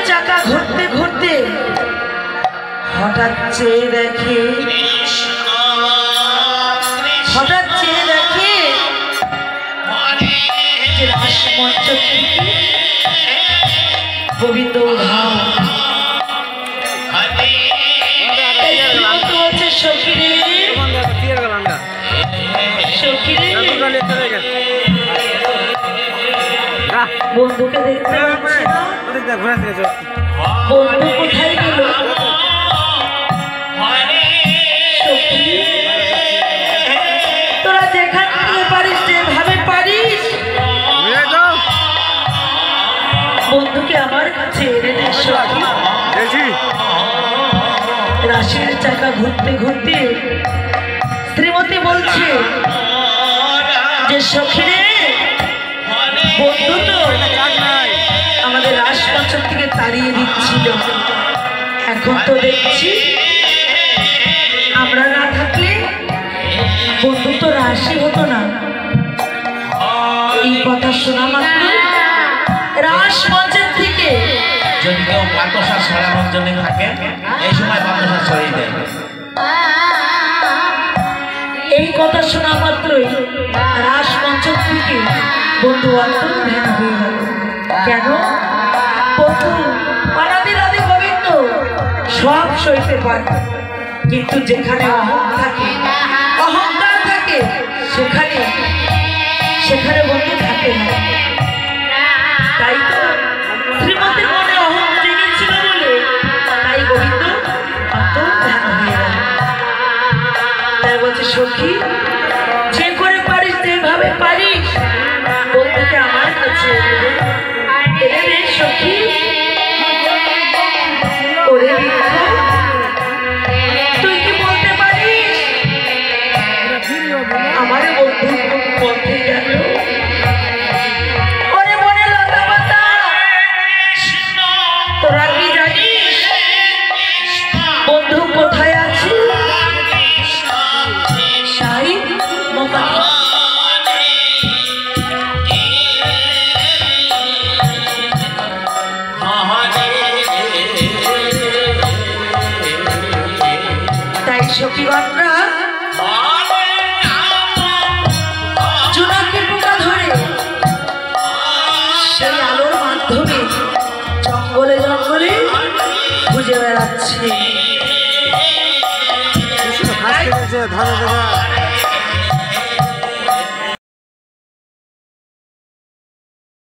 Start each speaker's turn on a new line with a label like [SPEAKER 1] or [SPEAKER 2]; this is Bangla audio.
[SPEAKER 1] চাকা ঘুরতে ঘুরতে হঠাৎ চেয়ে দেখে রাসমঞ্চ গোবিন্দ ধাম বন্ধুকে দেখতে বন্ধু কোথায় গেল? তোরা যেখানে পারিস যেভাবে পারিস বন্ধুকে আমার কাছে এনে দে সখী। রাশের চাকা ঘুরতে ঘুরতে শ্রীমতী বলছে যে সখী রে, বন্ধু তো আমাদের রাসমঞ্চল থেকে তাড়িয়ে দিচ্ছিল, এখন তো দেখছি আমরা না থাকলে বন্ধু তো রাশি হতো না। এই কথা শোনা মাত্র রাসমঞ্চের থেকে
[SPEAKER 2] যদি কেউ বাতাসা ছড়ানোর জন্য থাকে এই সময় বাতাসা ছড়িয়ে দেয়।
[SPEAKER 1] এই কথা শোনা মাত্রই রাসমঞ্চল থেকে বন্ধু অন্তর ধ্যান হয়ে গেল। কেন? বন্ধু অনাদি রাধে গোবিন্দ সব সইতে পারে, কিন্তু যেখানে অহংকার থাকে সেখানে বন্ধু থাকে না। তাই তো শ্রীমতীর মনে অহং জেগেছিল বলে তাই গোবিন্দ অন্তর ধ্যান হয়ে গেল। তাই বলছে সখী, যে করে পারিস যেভাবে পারিস বন্ধুকে আমার কাছে এনে দে সখী। ওরে তুই কি বলতে পারিস আমার বন্ধু পথে গেল? ওরে মনে লতা পাতা, তোরা কি জানিস বন্ধু কোথায় আছে? তাই সখীগণরা জোনাকি পোকা ধরে সেই আলোর মাধ্যমে জঙ্গলে জঙ্গলে খুঁজে বেড়াচ্ছে।